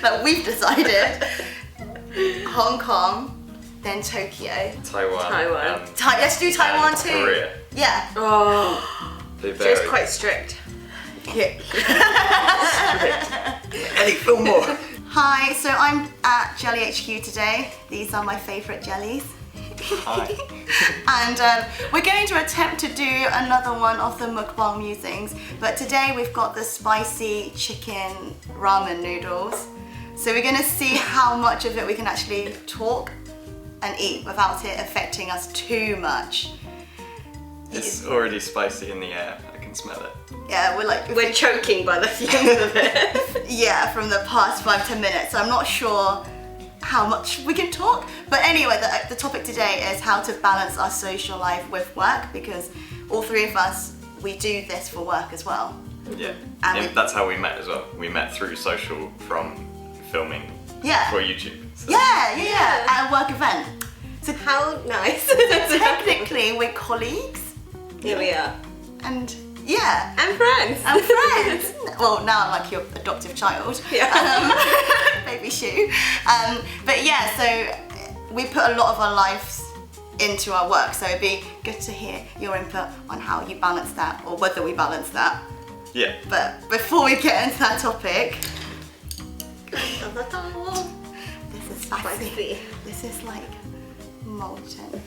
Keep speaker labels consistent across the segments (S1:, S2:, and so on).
S1: that we've decided. Hong Kong, then Tokyo.
S2: Taiwan.
S1: Let's do Taiwan too.
S3: Korea.
S1: Yeah.
S2: Oh.
S3: They
S2: Joe's
S3: vary.
S2: quite strict.
S1: Yeah.
S3: Elly, film more.
S1: Hi, so I'm at Jelly HQ today. These are my favourite jellies.
S3: Hi.
S1: And we're going to attempt to do another one of the mukbang musings, but today we've got the spicy chicken ramen noodles. So we're going to see how much of it we can actually talk and eat without it affecting us too much.
S3: It's already spicy in the air. I can smell it.
S1: Yeah,
S2: We're choking by the fumes of it.
S1: yeah, from the past 5-10 minutes. So I'm not sure how much we can talk. But anyway, the topic today is how to balance our social life with work, because all three of us, we do this for work as well.
S3: Yeah.
S1: And
S3: That's how we met as well. We met through social from filming
S1: Yeah.
S3: for YouTube. So.
S1: Yeah, at a work event. So
S2: How nice.
S1: technically we're colleagues.
S2: Here we are.
S1: And yeah.
S2: And friends.
S1: And friends. Well, now I'm like your adoptive child.
S2: Yeah.
S1: Baby shoe. But yeah, so we put a lot of our lives into our work, so it'd be good to hear your input on how you balance that, or whether we balance that.
S3: Yeah.
S1: But before we get into that topic, this is spicy.
S2: Spicy.
S1: This is like molten.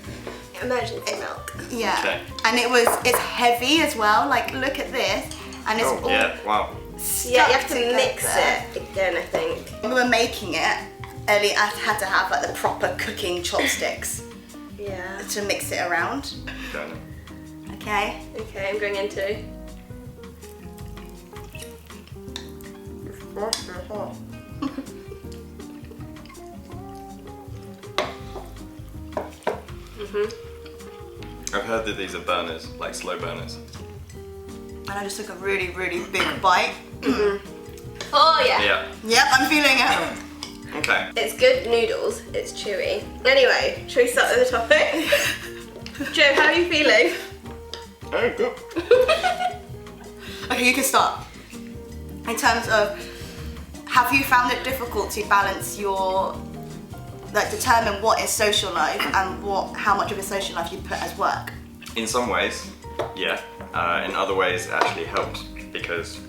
S2: Emergency milk.
S1: Yeah.
S3: Okay.
S1: And it's heavy as well. Like, look at this. And it's all
S3: Yeah. Wow.
S1: stuck
S2: Yeah, you have to
S1: together.
S2: mix it again, I think.
S1: When we were making it, Elly had to have like the proper cooking chopsticks
S2: Yeah.
S1: to mix it around.
S3: Going in.
S1: Okay.
S2: Okay, I'm going into.
S3: I've heard that these are burners, like slow burners.
S1: And I just took a really, really big bite.
S2: Oh yeah.
S3: Yeah.
S1: Yep, I'm feeling it.
S3: Okay.
S2: It's good noodles. It's chewy. Anyway, shall we start with the topic? Joe, how are you feeling?
S3: Oh, good.
S1: Okay, you can start. In terms of, have you found it difficult to balance your, like, determine what is social life and how much of your social life you put as work?
S3: In some ways, yeah. In other ways, it actually helped because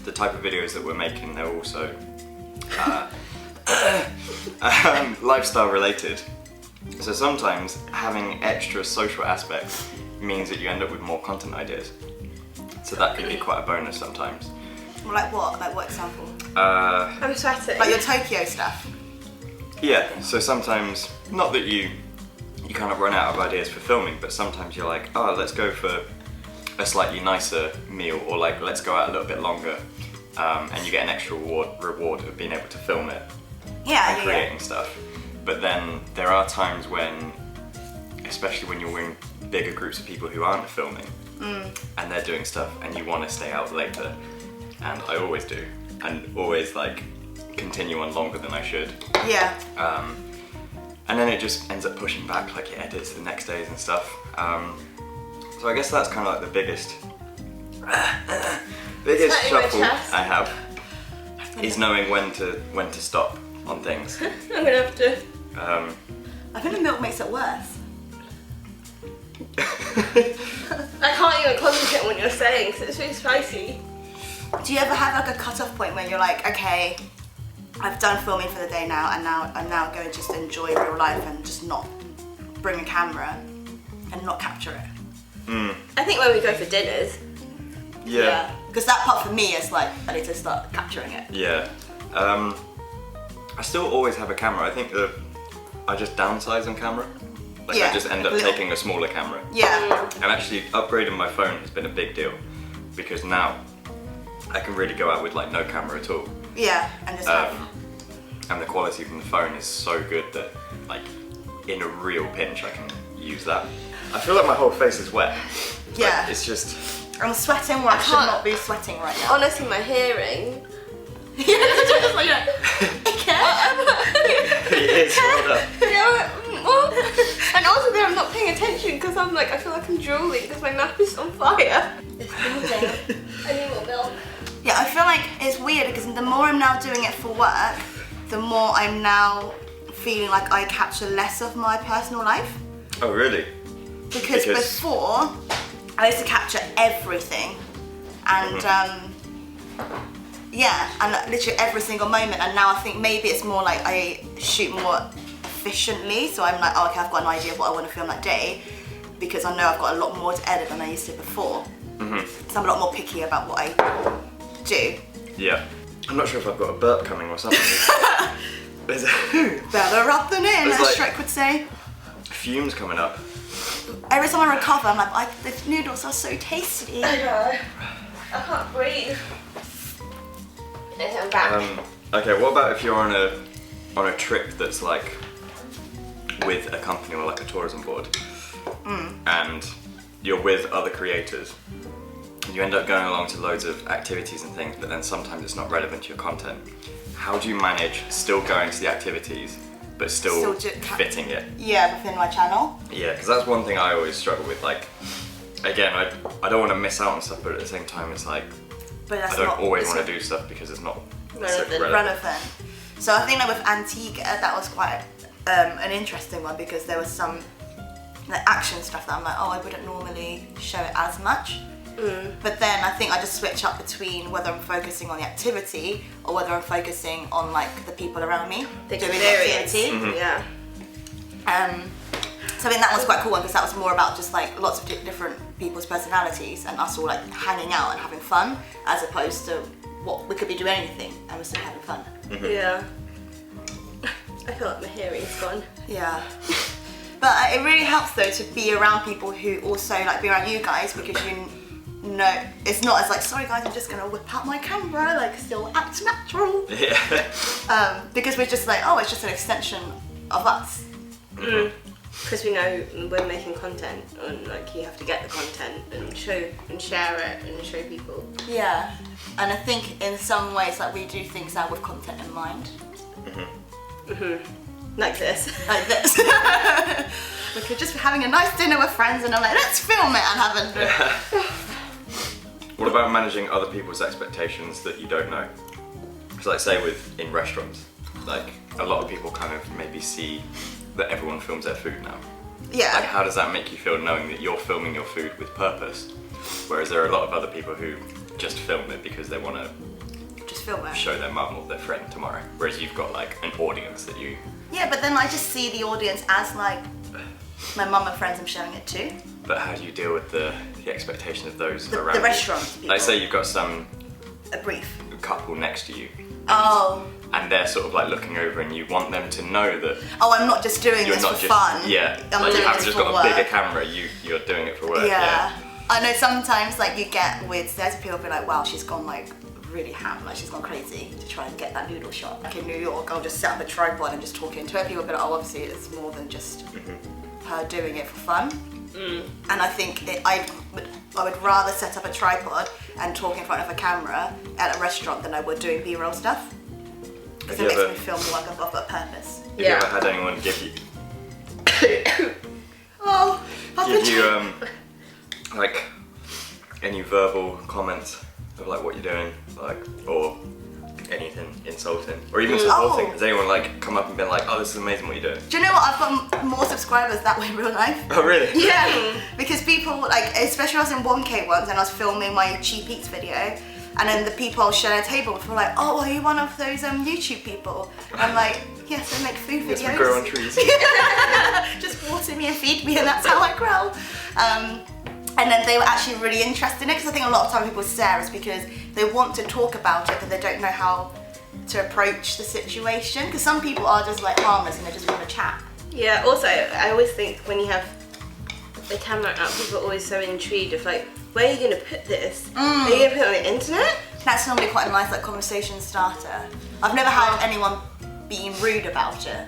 S3: the type of videos that we're making, they're also lifestyle related. So sometimes having extra social aspects means that you end up with more content ideas. So that can be quite a bonus sometimes.
S1: Well, like what? Like what example?
S2: I'm sweating.
S1: Like your Tokyo stuff?
S3: Yeah, so sometimes, not that you kind of run out of ideas for filming, but sometimes you're like, oh, let's go for a slightly nicer meal, or like, let's go out a little bit longer, and you get an extra reward of being able to film it and creating stuff. But then there are times when, especially when you're with bigger groups of people who aren't filming, and they're doing stuff, and you want to stay out later, and I always do, and always like continue on longer than I should.
S1: Yeah.
S3: And then it just ends up pushing back, like your edits the next days and stuff. So I guess that's kind of like the biggest
S2: Sweating my
S3: shuffle
S2: chest.
S3: I have, is knowing when to stop on things.
S2: I'm gonna have to.
S1: I think the milk makes it worse.
S2: I can't even concentrate on what you're saying because it's really spicy.
S1: Do you ever have like a cut-off point where you're like, okay, I've done filming for the day now, and I'm now going to just enjoy real life and just not bring a camera and not capture it?
S2: I think when we go for dinners.
S3: Yeah.
S1: Because that part for me is like, I need to start capturing it.
S3: Yeah. I still always have a camera. I think that I just downsize on camera. Like
S1: Yeah,
S3: I just end
S1: like
S3: up
S1: a little-
S3: taking a smaller camera.
S1: Yeah.
S3: And actually upgrading my phone has been a big deal because now I can really go out with like no camera at all.
S1: Yeah, and just have...
S3: And the quality from the phone is so good that like in a real pinch I can use that. I feel like my whole face is wet.
S1: Yeah.
S3: Like, it's just...
S1: I'm sweating where I should
S2: can't-
S1: not be sweating right now.
S2: Honestly, my hearing.
S1: Just like, okay.
S3: It is swelled up.
S2: Yeah, and also then I'm not paying attention because I'm like, I feel like I'm drooling because my mouth is on fire.
S1: It's building.
S2: I need more milk.
S1: Yeah, I feel like it's weird because the more I'm now doing it for work, the more I'm now feeling like I capture less of my personal life.
S3: Oh, really?
S1: Because before, I used to capture everything. And yeah, and literally every single moment. And now I think maybe it's more like I shoot more efficiently. So I'm like, oh, okay, I've got an idea of what I want to film that day, because I know I've got a lot more to edit than I used to before. So I'm a lot more picky about what I do.
S3: Yeah. I'm not sure if I've got a burp coming or something.
S1: Better up than in, as
S3: like
S1: Shrek would say.
S3: Fumes coming up.
S1: Every time I recover, I'm like, the noodles are so tasty.
S2: I know. I can't breathe. Okay, I'm back.
S3: Okay, what about if you're on a trip that's like with a company or like a tourism board, and you're with other creators, and you end up going along to loads of activities and things, but then sometimes it's not relevant to your content. How do you manage still going to the activities, but still fitting it?
S1: Yeah, within my channel.
S3: Yeah, because that's one thing I always struggle with. Like, again, I don't want to miss out on stuff, but at the same time, it's like,
S1: But that's
S3: I don't
S1: not,
S3: always want to do stuff because it's not
S1: relevant. So I think that with Antigua, that was quite an interesting one, because there was some like action stuff that I'm like, oh, I wouldn't normally show it as much. But then I think I just switch up between whether I'm focusing on the activity or whether I'm focusing on like the people around me doing the activity.
S2: Yeah.
S1: So I think that was quite cool one, because that was more about just like lots of different people's personalities and us all like hanging out and having fun, as opposed to what we could be doing anything and we're still having fun.
S2: Yeah. I feel like my hearing's gone.
S1: Yeah. But it really helps though to be around people who also like be around you guys, because you know it's not as like, sorry guys, I'm just gonna whip out my camera, like still act natural.
S3: Yeah.
S1: Because we're just like, oh, it's just an extension of us.
S2: Because we know we're making content, and like you have to get the content and show and share it and show people.
S1: Yeah. And I think in some ways like we do things now with content in mind.
S2: Like this.
S1: Like this. We could just be having a nice dinner with friends and I'm like, let's film it and have a
S3: What about managing other people's expectations that you don't know? Because like say in restaurants, like a lot of people kind of maybe see that everyone films their food now.
S1: Yeah.
S3: Like how does that make you feel knowing that you're filming your food with purpose? Whereas there are a lot of other people who just film it because they want to
S1: just film it.
S3: show their mum or their friend tomorrow. Whereas you've got like an audience that you...
S1: Yeah, but then I just see the audience as like my mum and friends I'm showing it to.
S3: But how do you deal with the expectation of those around
S1: the
S3: you?
S1: restaurant people.
S3: Like say you've got some
S1: a brief
S3: couple next to you. And they're sort of like looking over and you want them to know that...
S1: Oh, I'm not just doing this for fun.
S3: Yeah,
S1: I'm
S3: like
S1: doing
S3: you haven't
S1: this
S3: just
S1: for
S3: got
S1: work.
S3: a bigger camera, you're doing it for work.
S1: Yeah. I know sometimes like you get with there's people be like, wow, she's gone like really ham, like she's gone crazy to try and get that noodle shot. Like in New York, I'll just set up a tripod and just talk into it. People will be like, oh, obviously it's more than just her doing it for fun. And I think I would rather set up a tripod and talk in front of a camera at a restaurant than I would doing B-roll stuff. Because it makes me feel more like I've got a purpose.
S3: Have you ever had anyone give you like any verbal comments of like what you're doing, like, or anything insulting or even supporting? Has anyone like come up and been like, oh, this is amazing what you're doing?
S1: Do you know what? I've got more subscribers that way in real life.
S3: Oh really?
S1: Yeah, because people like, especially I was in 1K once and I was filming my cheap eats video, and then the people I was sharing a table with were like, oh, are you one of those YouTube people? And I'm like, yes, I make food videos.
S3: Yes, we grow on trees.
S1: Just water me and feed me, and that's how I grow. And then they were actually really interested in it, because I think a lot of time people stare is because they want to talk about it but they don't know how to approach the situation, because some people are just like harmless and they just want to chat.
S2: Yeah, also I always think when you have the camera out, people are always so intrigued of like, where are you going to put this? Are you going to put it on the internet?
S1: That's normally quite a nice like conversation starter. I've never had anyone being rude about it.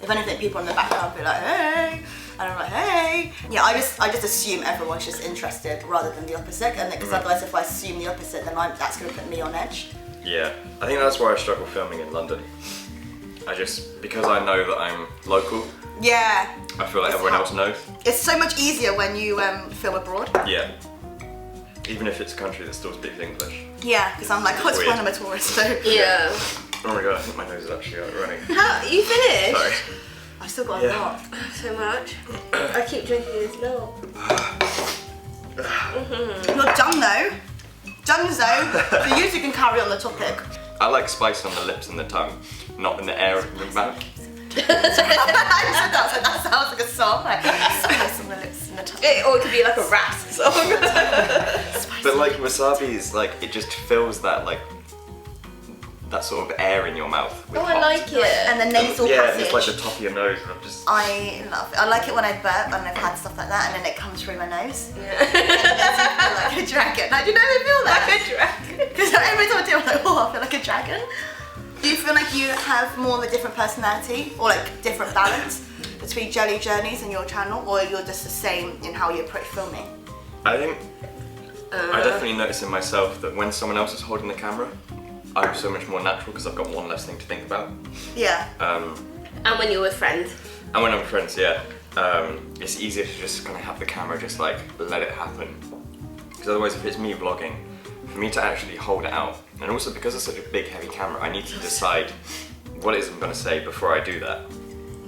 S1: If anything, people in the background be like, hey, and I'm like, hey. Yeah, I just assume everyone's just interested rather than the opposite, and because otherwise if I assume the opposite, then that's going to put me on edge.
S3: Yeah, I think that's why I struggle filming in London. Because I know that I'm local.
S1: Yeah.
S3: I feel like everyone else knows.
S1: It's so much easier when you film abroad.
S3: Yeah. Even if it's a country that still speaks English.
S1: Yeah, because I'm like, oh, it's fine, I'm a tourist, so.
S2: Yeah.
S3: Oh my god, I think my nose is actually running.
S2: How, you finished?
S3: Sorry.
S1: I've still got a lot.
S2: So much. I keep drinking this milk.
S1: You're done though. Done though. So you two can carry on the topic.
S3: I like spice on the lips and the tongue, not in the air of the mouth.
S1: that sounds like a song. Like, spice on the lips and the tongue.
S2: Or it could be like a rap song.
S3: But like wasabi is like, it just fills that like, that sort of air in your mouth. With
S2: Oh, I
S3: hot.
S2: like it.
S1: And the nasal
S3: Yeah,
S1: passage.
S3: and it's like the top of your nose, and I'm just.
S1: I love it. I like it when I burp and I've had stuff like that and then it comes through my nose.
S2: Yeah.
S1: And it makes me feel like a dragon. Like, do you never feel that?
S2: Like a dragon.
S1: Because every time I do it, I'm like, oh, I feel like a dragon. Do you feel like you have more of a different personality or like different balance between Jelly Journeys and your channel, or you're just the same in how you approach filming?
S3: I think I definitely notice in myself that when someone else is holding the camera, I'm so much more natural because I've got one less thing to think about.
S1: Yeah.
S2: And when you're with friends.
S3: And when I'm with friends, yeah, it's easier to just kind of have the camera just like let it happen. Because otherwise, if it's me vlogging, for me to actually hold it out, and also because it's such a big heavy camera, I need to decide what it is I'm going to say before I do that.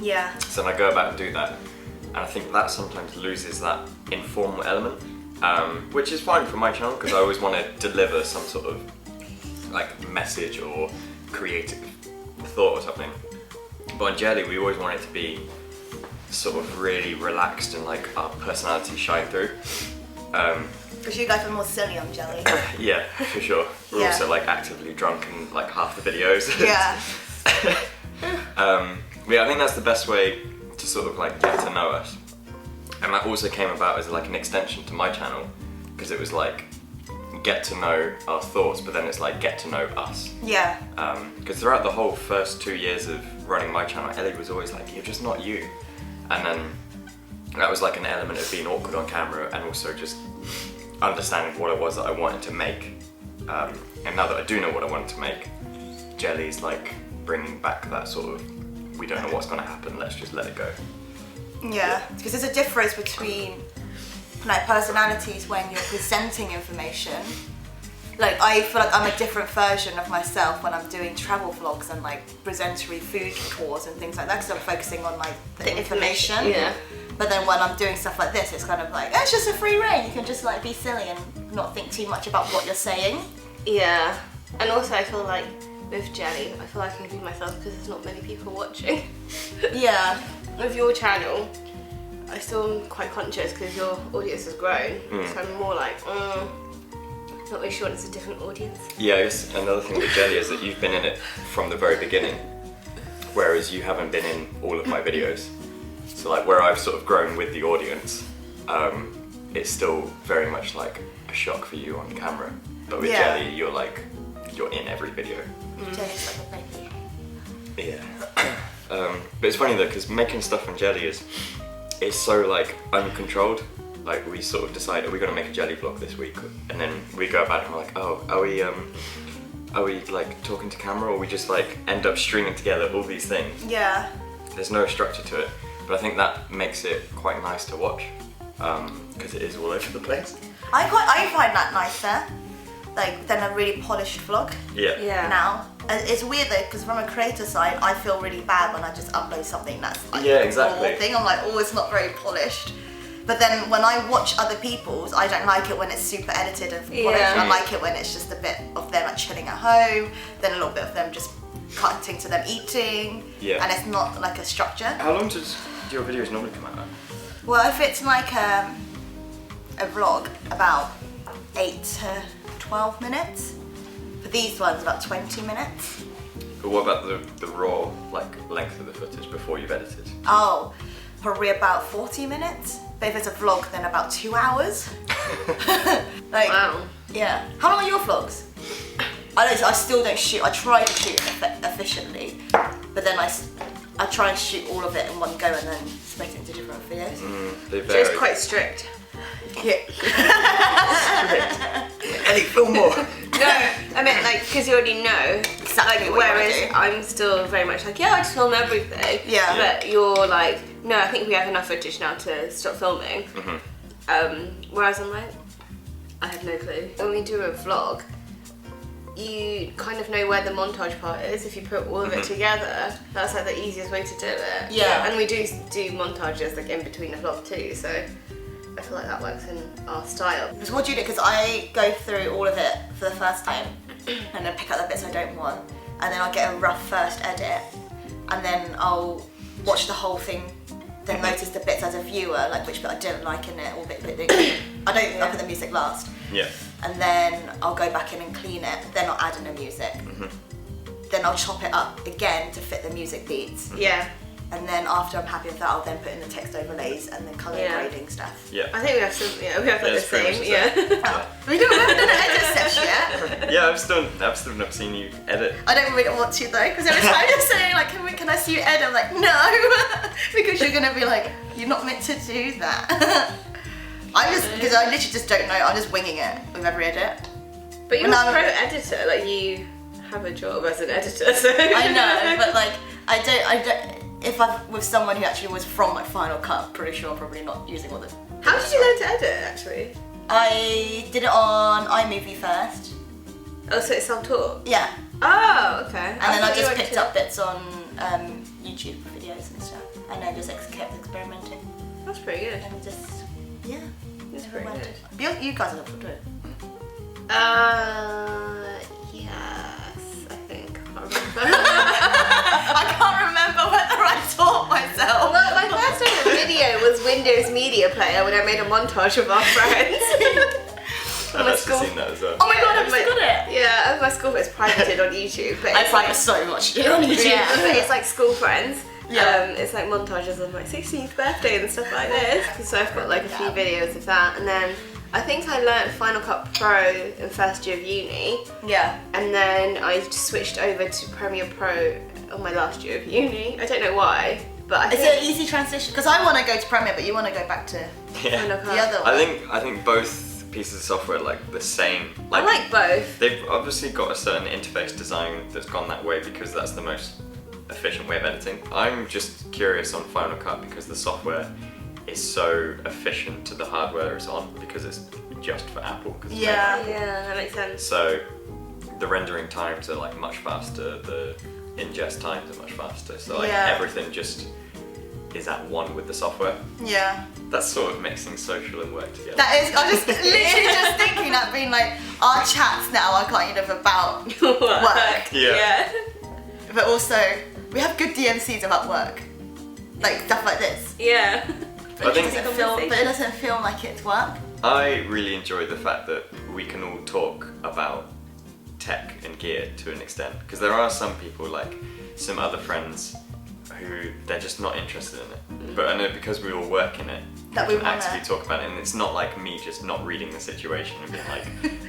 S1: Yeah.
S3: So then I go about and do that, and I think that sometimes loses that informal element, which is fine for my channel because I always want to deliver some sort of like message or creative thought or something. But on Jelly, we always want it to be sort of really relaxed and like our personality shine through.
S1: Because you guys are more silly on Jelly.
S3: Yeah, for sure. We're
S1: Yeah.
S3: also like actively drunk in like half the videos.
S1: Yeah.
S3: But yeah, I think that's the best way to sort of like get to know us. And that also came about as like an extension to my channel, because it was like get to know our thoughts, but then it's like get to know us.
S1: Yeah.
S3: Because throughout the whole first 2 years of running my channel, Elly was always like, you're just not you. And then that was like an element of being awkward on camera and also just understanding what it was that I wanted to make. And now that I do know what I wanted to make, Jelly's like bringing back that sort of, we don't know what's going to happen, let's just let it go.
S1: Yeah. Because there's a difference between like personalities when you're presenting information. Like I feel like I'm a different version of myself when I'm doing travel vlogs and like presentory food tours and things like that, because I'm focusing on like the information.
S2: Yeah.
S1: But then when I'm doing stuff like this, it's kind of like, oh, it's just a free reign. You can just like be silly and not think too much about what you're saying.
S2: Yeah. And also I feel like with Jelly, I feel like I can be myself because there's not many people watching.
S1: Yeah.
S2: With your channel, I still am quite conscious because your audience has grown. So I'm more like, not really sure it's a different audience.
S3: Yeah, I guess another thing with Jelly is that you've been in it from the very beginning, whereas you haven't been in all of my videos. So like where I've sort of grown with the audience, it's still very much like a shock for you on camera. But with
S1: Yeah.
S3: Jelly, you're in every video.
S1: Jelly's like a baby.
S3: Yeah. But it's funny though, because making stuff on Jelly it's so like uncontrolled. Like we sort of decide, are we gonna make a Jelly vlog this week? And then we go about it and we're like, oh, are we like talking to camera, or we just like end up stringing together all these things?
S1: Yeah.
S3: There's no structure to it, but I think that makes it quite nice to watch, because it is all over the place.
S1: I find that nicer, like than a really polished vlog.
S3: Yeah.
S2: Yeah.
S1: Now. And it's weird though, because from a creator side, I feel really bad when I just upload something that's like
S3: Yeah,
S1: a
S3: exactly.
S1: raw thing. I'm like, oh, it's not very polished. But then when I watch other people's, I don't like it when it's super edited and polished.
S2: Yeah.
S1: I like it when it's just a bit of them like chilling at home, then a little bit of them just cutting to them eating,
S3: Yeah.
S1: and it's not like a structure.
S3: How long does your videos normally come out?
S1: Well, if it's like a vlog, about 8 to 12 minutes. For these ones, about 20 minutes.
S3: But what about the raw like length of the footage before you've edited?
S1: Oh, probably about 40 minutes. But if it's a vlog, then about 2 hours. Like,
S2: Wow.
S1: yeah. How long are your vlogs? I still don't shoot. I try to shoot efficiently, but then I try and shoot all of it in one go and then split it into different videos.
S3: They
S2: So
S3: vary.
S2: it's quite strict.
S1: Yeah.
S3: Elly, film more.
S2: No, I meant like, because you already know.
S1: Exactly
S2: Like,
S1: what you wanna
S2: whereas
S1: do.
S2: I'm still very much like, yeah, I just film everything.
S1: Yeah.
S2: But you're like, no, I think we have enough footage now to stop filming. Whereas I'm like, I have no clue. When we do a vlog, you kind of know where the montage part is if you put all of it together. That's like the easiest way to do it.
S1: Yeah.
S2: And we do montages like in between the vlog too, so I feel like that works in our style.
S1: Because what do you do? Because I go through all of it for the first time and then pick out the bits I don't want, and then I'll get a rough first edit, and then I'll watch the whole thing, then notice the bits as a viewer, like which bit I didn't like in it, or bit I don't. I put the music last.
S3: Yeah.
S1: And then I'll go back in and clean it, then I'll add in the music. Then I'll chop it up again to fit the music beats.
S2: Yeah.
S1: And then after I'm happy with that, I'll then put in the text overlays and the colour grading stuff.
S3: Yeah.
S2: I think we have some, we have like the
S3: it's pretty
S2: same,
S3: much the
S2: yeah.
S3: same.
S1: We haven't done an edit session yet.
S3: Yeah, I've still never seen you edit.
S1: I don't really want to though, because every time you're saying like, can I see you edit? I'm like, no, because you're gonna be like, you're not meant to do that. Because I literally just don't know. I'm just winging it with every edit.
S2: But you're a pro editor, like you have a job as an editor, so.
S1: I know, but like, I don't. If I'm with someone who actually was from like Final Cut, I'm pretty sure I'm probably not using all the.
S2: How did you learn to edit actually?
S1: I did it on iMovie first.
S2: Oh, so it's self-taught?
S1: Yeah.
S2: Oh, okay.
S1: And then I just picked up bits on YouTube videos and stuff, and then just kept experimenting.
S2: That's pretty good.
S1: And just, yeah.
S2: That's pretty good.
S1: You guys are helpful too.
S2: Yes, I think.
S1: I can't remember whether I taught myself.
S2: Well, my first ever video was Windows Media Player when I made a montage of our friends.
S3: I've actually seen that as well.
S1: Oh my god, I've still got it.
S2: Yeah, my school is privated on YouTube. But
S1: I
S2: it's
S1: find
S2: like,
S1: it so much on YouTube.
S2: yeah, but it's like school friends.
S1: Yeah.
S2: It's like montages of my 16th birthday and stuff like this. So I've got like a few videos of that, and then I think I learnt Final Cut Pro in first year of uni.
S1: Yeah.
S2: And then I switched over to Premiere Pro on my last year of uni. I don't know why, but I
S1: Is
S2: think
S1: it an easy transition? Because I want to go to Premiere, but you want to go back to
S2: Final Cut.
S1: the other one.
S3: I think both pieces of software are like the same.
S2: I like both.
S3: They've obviously got a certain interface design that's gone that way because that's the most efficient way of editing. I'm just curious on Final Cut because the software is so efficient to the hardware it's on because it's just for Apple. 'Cause it's made
S1: Yeah.
S3: by Apple.
S2: Yeah, that makes sense.
S3: So the rendering times are like much faster, the ingest times are much faster. So like everything just is at one with the software.
S1: Yeah.
S3: That's sort of mixing social and work together.
S1: That is, I'm just literally just thinking that being like, our chats now are kind of about work.
S3: Yeah.
S1: But also, we have good DMCs about work. Like stuff like this.
S2: Yeah.
S1: But
S3: I
S1: it
S3: think-
S1: doesn't feel like it's work.
S3: I really enjoy the fact that we can all talk about tech and gear to an extent because there are some people, like some other friends, who they're just not interested in it. But I know because we all work in it,
S1: That
S3: we
S1: we
S3: can
S1: wanna-
S3: actively talk about it, and it's not like me just not reading the situation and being like,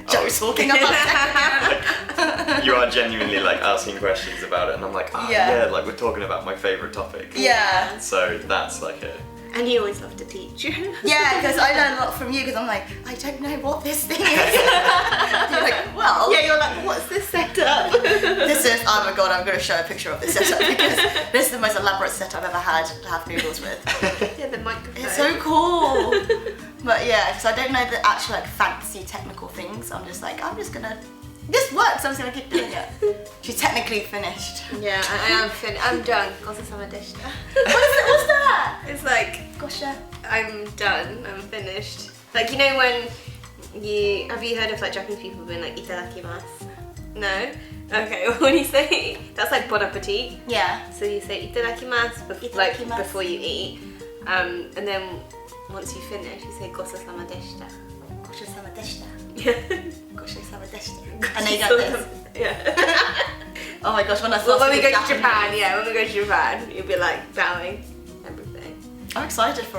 S1: Joe's talking about tech.
S3: you are genuinely like asking questions about it, and I'm like, oh
S1: Yeah.
S3: yeah, like we're talking about my favourite topic.
S1: Yeah.
S3: So that's like a.
S2: And you always love to teach.
S1: Yeah, because I learn a lot from you because I'm like, I don't know what this thing is. You're like, well.
S2: Yeah, you're like, what's this setup?
S1: This is, oh my god, I'm going to show a picture of this setup because this is the most elaborate set I've ever had to have noodles with.
S2: Yeah, the microphone.
S1: It's so cool. But yeah, because I don't know the actual like fancy technical things. I'm just like, I'm just going to, this works, I'm just going to keep doing it. She's technically finished.
S2: Yeah, I am finished. I'm done. Gosh, I'm a dish now.
S1: What's that?
S2: It's like,
S1: Gosh,
S2: I'm done. I'm finished. Like, you know when have you heard of like Japanese people being like itadakimasu? No? Okay, when you say, that's like bon appetit.
S1: yeah.
S2: So you say itadakimasu, like
S1: Itadakimasu.
S2: before you eat. And then once you finish, you say gossosama deshita.
S1: Goshosama deshita.
S2: Yeah.
S1: Goshosama deshita. And then you got this.
S2: Yeah.
S1: Oh my gosh, when I
S2: Well,
S1: saw
S2: when we go to Japan, yeah, when we go to Japan, you'll be like bowing everything.
S1: I'm excited for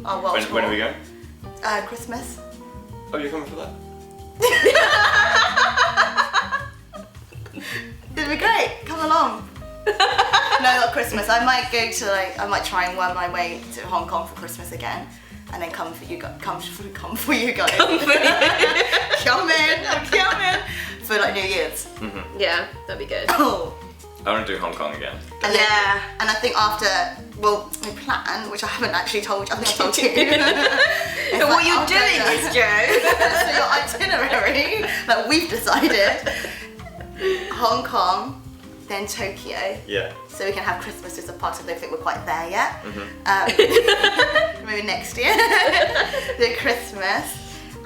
S1: our world
S3: When are we going?
S1: Christmas.
S3: Oh, you're coming for that?
S1: It'll be great. Come along. No, not Christmas. I might go to I might try and worm my way to Hong Kong for Christmas again, and then come for you guys. Come for you guys. Come in for like New Year's.
S2: Yeah, that'd be good.
S1: Oh,
S3: I want to do Hong Kong again.
S1: And then,
S2: Yeah.
S1: and I think after, well, we plan, which I haven't actually told you, I think I told you.
S2: So what you're doing is, Joe.
S1: So your itinerary that we've decided, Hong Kong, then Tokyo.
S3: Yeah.
S1: So we can have Christmas as a part of it. I don't think we're quite there yet. Maybe next year. Do Christmas,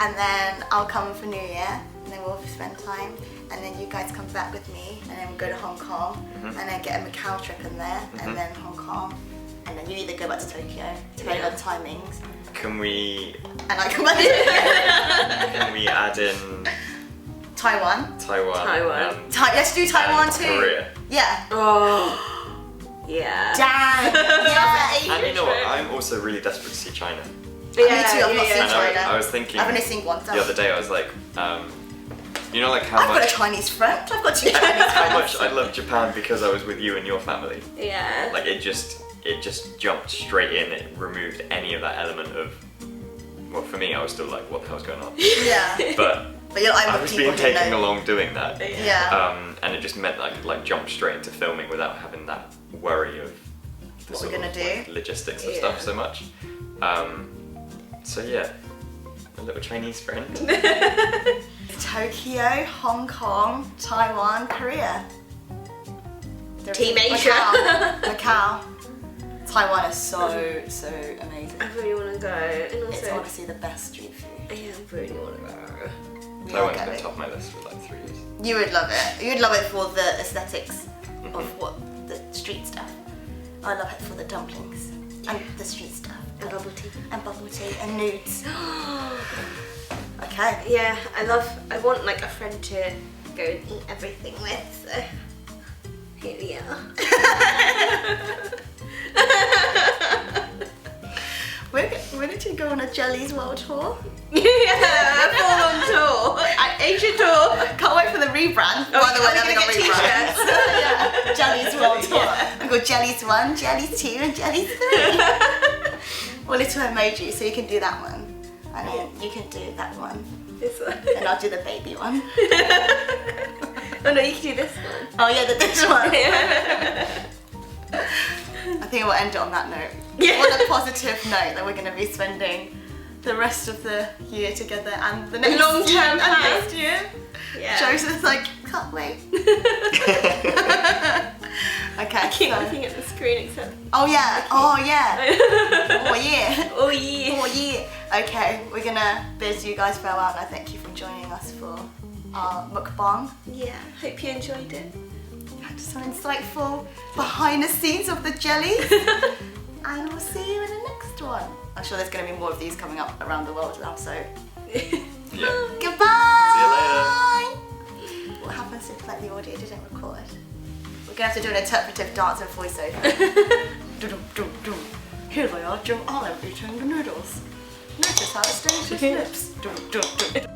S1: and then I'll come for New Year, and then we'll spend time. And then you guys come back with me, and then we'll go to Hong Kong, and then get a Macau trip in there, and then Hong Kong, and then you either go back to Tokyo, depending on timings,
S3: Can we
S1: and I come back to
S3: add in
S1: Taiwan.
S3: Taiwan?
S1: Let's do Taiwan
S3: and
S1: too.
S3: Korea.
S1: Yeah.
S2: Oh. Yeah.
S1: Damn. Yeah.
S3: And you know what? I'm also really desperate to see China.
S1: Me too. I've not seen
S3: And
S1: China.
S3: I was thinking
S1: I've only seen Guangzhou.
S3: the other day. I was like, you know, like how
S1: I've got a
S3: much
S1: Chinese friend. I've got two Chinese
S3: how
S1: friends.
S3: much I love Japan because I was with you and your family.
S2: Yeah.
S3: Like it just jumped straight in. It removed any of that element of. Well, for me, I was still like, what the hell's going on?
S1: Yeah.
S3: But
S1: you're like,
S3: I was being taken along doing that.
S1: Yeah.
S3: And it just meant that I could like jump straight into filming without having that worry of the
S1: What we're
S3: sort
S1: gonna
S3: of,
S1: do.
S3: like, logistics and stuff so much. So yeah, a little Chinese friend.
S1: Tokyo, Hong Kong, Taiwan, Korea.
S2: Team Asia.
S1: Macau. Taiwan is so amazing.
S2: I really want to go. And
S1: It's
S2: also,
S1: honestly the best street food.
S2: I really want to go.
S1: We are
S3: Taiwan's been
S1: going.
S3: top of my list for like 3 years.
S1: You would love it. You would love it for the aesthetics of what the street stuff. I love it for the dumplings and the street stuff
S2: And bubble tea.
S1: and bubble tea and nudes. Okay.
S2: Yeah, I want like a friend to go and eat everything with, so here we are.
S1: Where did you go on a Jelly's World Tour?
S2: Yeah, full on tour. Asia tour.
S1: Can't wait for the rebrand. By the way,
S2: are we
S1: they're
S2: gonna
S1: gonna
S2: get
S1: rebrand. Yeah, Jelly's World Tour. We've got Jelly's 1, Jelly's 2 and Jelly's 3. Or little emoji, so you can do that one. And then you can do that one.
S2: This one.
S1: And I'll do the baby one.
S2: Oh no, you can do this one.
S1: Oh yeah, this one.
S2: Yeah.
S1: I think we'll end it on that note.
S2: Yeah.
S1: On a positive note that we're going to be spending the rest of the year together and the next
S2: long-term
S1: year and
S2: plan.
S1: next year.
S2: Yeah.
S1: Joseph's like, can't wait. Okay.
S2: I keep
S1: so-
S2: looking at the screen except.
S1: Oh yeah. Oh yeah. Oh yeah.
S2: Oh yeah.
S1: Oh yeah. Okay, we're gonna bid you guys farewell and I thank you for joining us for our mukbang.
S2: Yeah. Hope you enjoyed it.
S1: Had some insightful behind the scenes of the jellies. And we'll see you in the next one. I'm sure there's going to be more of these coming up around the world now, so
S3: Yeah.
S1: goodbye!
S3: See you later.
S1: What happens if like the audio didn't record? We're going to have to do an interpretive dance and voiceover. Dum-dum-dum-dum. Here they are, Joe. I'm eating the noodles. Notice how it stays with lips. Dum-dum-dum.